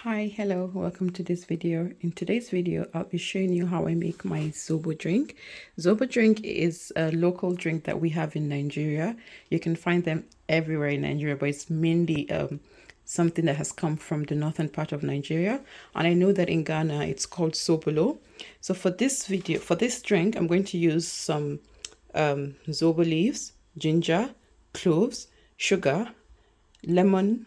Hi, hello, welcome to this video. In today's video, I'll be showing you how I make my Zobo drink. Zobo drink is a local drink that we have in Nigeria. You can find them everywhere in Nigeria, but it's mainly something that has come from the northern part of Nigeria. And I know that in Ghana, it's called Sobolo. So for this video, for this drink, I'm going to use some Zobo leaves, ginger, cloves, sugar, lemon,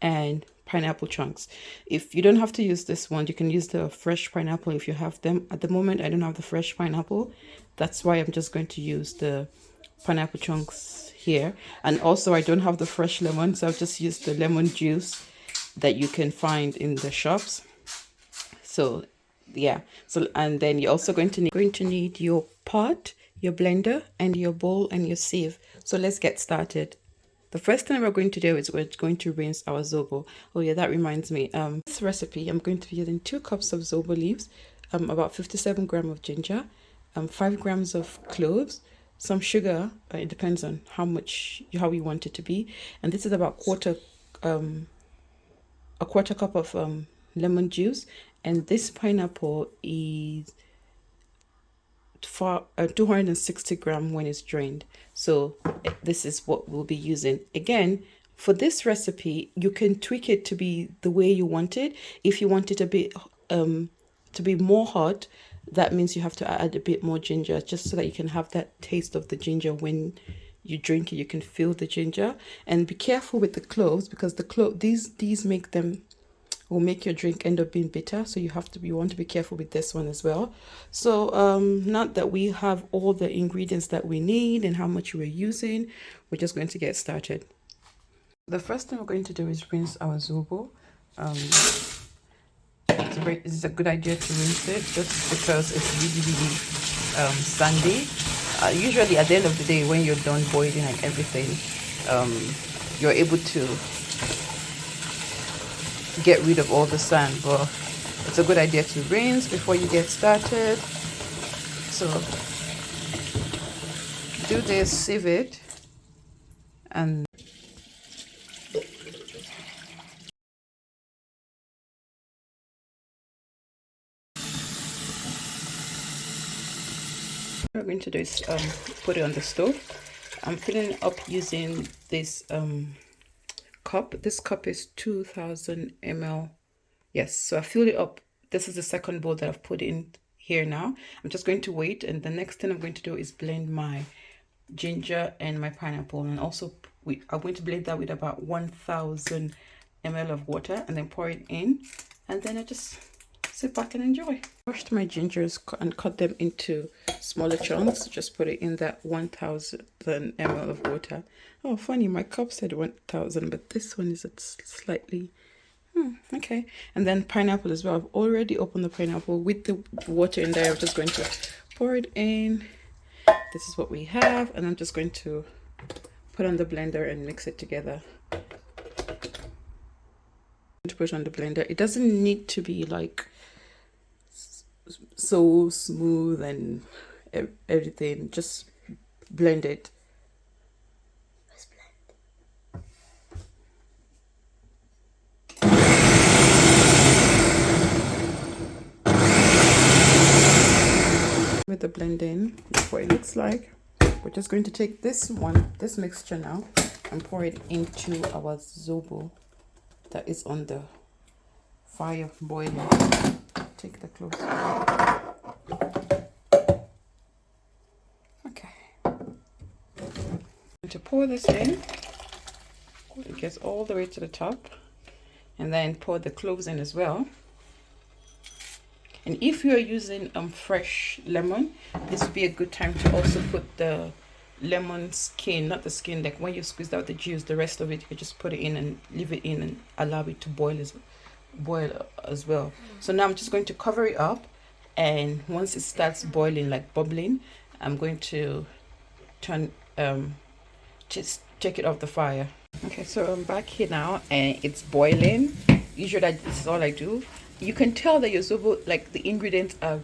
and pineapple chunks. If you don't have to use this one, you can use the fresh pineapple if you have them. At the moment, I don't have the fresh pineapple. That's why I'm just going to use the pineapple chunks here. And also I don't have the fresh lemon, so I've just used the lemon juice that you can find in the shops. So yeah, so and then you're also going to need your pot, your blender, and your bowl and your sieve. So let's get started. The first thing we're going to do is we're going to rinse our Zobo. Oh yeah, that reminds me. This recipe, I'm going to be using 2 cups of Zobo leaves, about 57 grams of ginger, 5 grams of cloves, some sugar. It depends on how you want it to be, and this is about a quarter cup of lemon juice, and this pineapple is for 260 gram when it's drained. So this is what we'll be using. Again, for this recipe, you can tweak it to be the way you want it. If you want it a bit to be more hot, that means you have to add a bit more ginger, just so that you can have that taste of the ginger when you drink it. You can feel the ginger. And be careful with the cloves, because these will make your drink end up being bitter, so you want to be careful with this one as well. So now that we have all the ingredients that we need and how much we're using, we're just going to get started. The first thing we're going to do is rinse our Zobo. It's a good idea to rinse it just because it's really sandy. Usually at the end of the day, when you're done boiling and everything, you're able to get rid of all the sand, but it's a good idea to rinse before you get started. So do this, sieve it, and what we're going to do is put it on the stove. I'm filling it up using this cup. This cup is 2000 ml. Yes, so I filled it up. This is the second bowl that I've put in here now. I'm just going to wait, and the next thing I'm going to do is blend my ginger and my pineapple, and also I'm going to blend that with about 1000 ml of water, and then pour it in, and then I just sit back and enjoy. Washed my gingers and cut them into smaller chunks. Just put it in that 1000 ml of water. Oh, funny, my cup said 1000, but this one is slightly okay. And then pineapple as well. I've already opened the pineapple with the water in there. I'm just going to pour it in. This is what we have, and I'm just going to put on the blender and mix it together. To put on the blender, it doesn't need to be like so smooth and everything. Just blend it. With the blending, that's what it looks like. We're just going to take this mixture now, and pour it into our Zobo that is on the fire boiling. Take the clothes. Okay. To pour this in, it gets all the way to the top, and then pour the cloves in as well. And if you're using fresh lemon, this would be a good time to also put the lemon skin, not the skin, like when you squeeze out the juice, the rest of it, you just put it in and leave it in and allow it to boil as well. So now I'm just going to cover it up, and once it starts boiling, like bubbling, I'm going to just take it off the fire. Okay, so I'm back here now, and it's boiling. Usually this is all I do. You can tell that your Zobo, like the ingredients are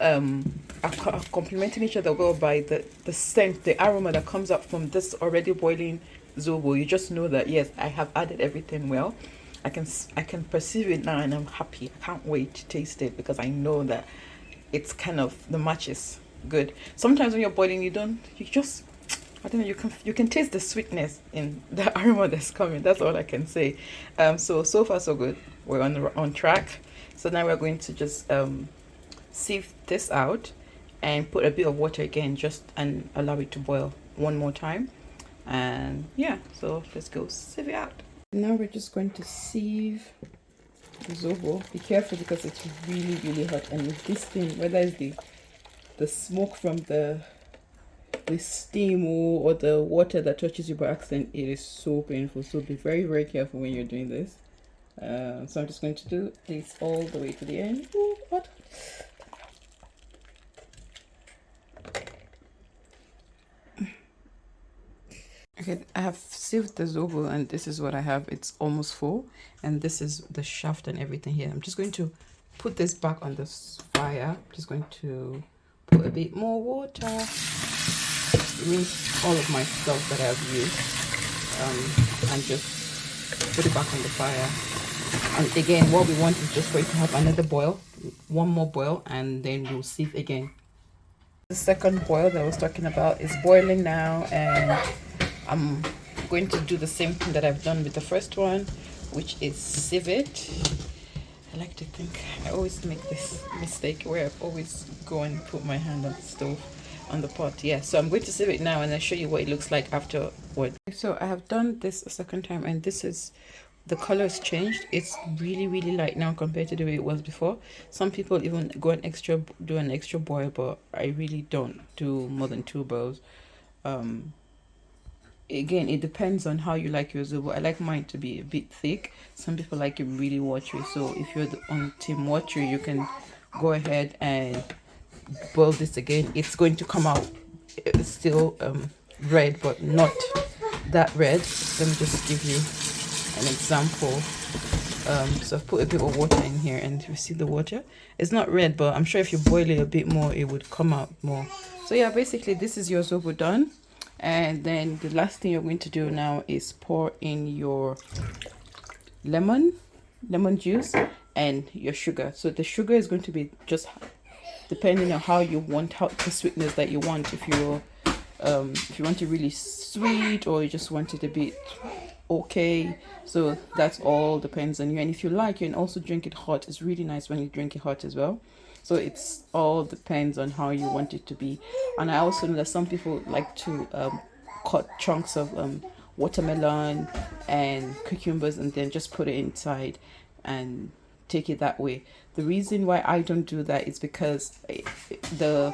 are complementing each other well by the scent, the aroma that comes up from this already boiling Zobo. You just know that yes, I have added everything well. I can perceive it now, and I'm happy. I can't wait to taste it because I know that it's kind of, the match is good. Sometimes when you're boiling, you just, I don't know, you can taste the sweetness in the aroma that's coming. That's all I can say. So far so good. We're on track. So now we're going to just sieve this out and put a bit of water again, just and allow it to boil one more time. And yeah, so let's go sieve it out. Now we're just going to sieve the Zobo. Be careful because it's really, really hot, and with this thing, whether it's the smoke from the steam or the water that touches you by accident, it is so painful. So be very, very careful when you're doing this. So I'm just going to do this all the way to the end. Ooh, hot. Okay, I have sieved the Zobo, and this is what I have. It's almost full, and this is the shaft and everything here. I'm just going to put this back on the fire. I'm just going to put a bit more water, rinse all of my stuff that I've used, and just put it back on the fire. And again, what we want is just for it to have another boil, one more boil, and then we'll sieve again. The second boil that I was talking about is boiling now, and I'm going to do the same thing that I've done with the first one, which is sieve it. I like to think I always make this mistake where I always go and put my hand on the stove, on the pot. Yeah, so I'm going to sieve it now, and I'll show you what it looks like afterward. So I have done this a second time, and this is, the color has changed. It's really, really light now compared to the way it was before. Some people even do an extra boil, but I really don't do more than 2 boils. Again, it depends on how you like your Zobo. I like mine to be a bit thick. Some people like it really watery. So if you're on team watery, you can go ahead and boil this again. It's going to come out still red, but not that red. Let me just give you an example. So I've put a bit of water in here, and you see the water, it's not red, but I'm sure if you boil it a bit more, it would come out more. So yeah, basically this is your Zobo done. And then the last thing you're going to do now is pour in your lemon juice and your sugar. So the sugar is going to be just depending on how you want, the sweetness that you want. If you want it really sweet, or you just want it a bit okay, so that's all depends on you. And if you like, you can also drink it hot. It's really nice when you drink it hot as well. So it's all depends on how you want it to be. And I also know that some people like to cut chunks of watermelon and cucumbers and then just put it inside and take it that way. The reason why I don't do that is because the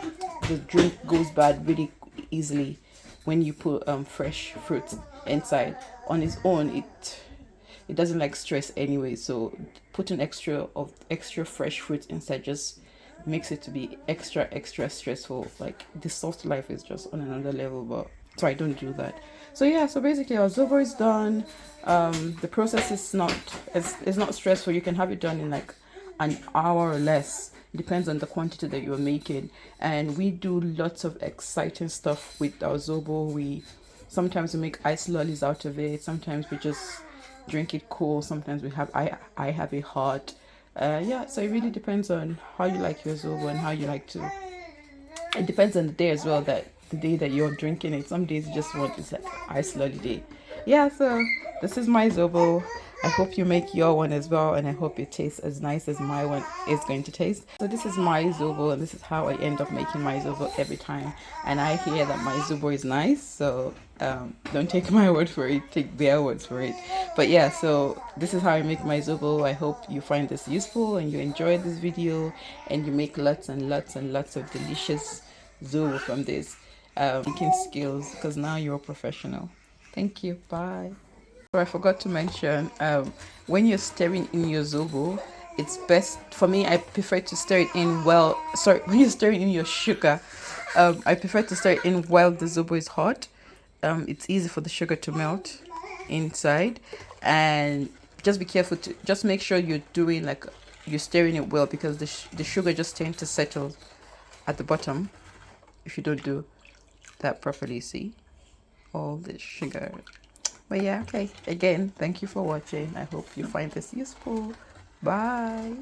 drink goes bad really easily when you put fresh fruit inside. On its own, it doesn't like stress anyway, so putting extra fresh fruit inside just makes it to be extra stressful. Like the soft life is just on another level, but so I don't do that. So yeah, so basically our Zobo is done. The process is not stressful. You can have it done in like an hour or less. It depends on the quantity that you're making. And we do lots of exciting stuff with our Zobo. Sometimes we make ice lollies out of it. Sometimes we just drink it cool. Sometimes I have it hot. Yeah, so it really depends on how you like your Zobo and how you like to. It depends on the day as well, that the day that you're drinking it. Some days you just want, it's like ice lolly day. Yeah, so this is my Zobo. I hope you make your one as well, and I hope it tastes as nice as my one is going to taste. So this is my Zobo, and this is how I end up making my Zobo every time. And I hear that my Zobo is nice, so don't take my word for it, take their words for it. But yeah, so this is how I make my Zobo. I hope you find this useful and you enjoyed this video, and you make lots and lots and lots of delicious Zobo from this making skills, because now you're a professional. Thank you. Bye. So I forgot to mention, when you're stirring in your Zobo, it's best for me. I prefer to stir it in when you're stirring in your sugar, I prefer to stir it in while the Zobo is hot. It's easy for the sugar to melt inside, and just be careful to just make sure you're stirring it well, because the sugar just tends to settle at the bottom if you don't do that properly. See all the sugar. But yeah, okay. Again, thank you for watching. I hope you find this useful. Bye.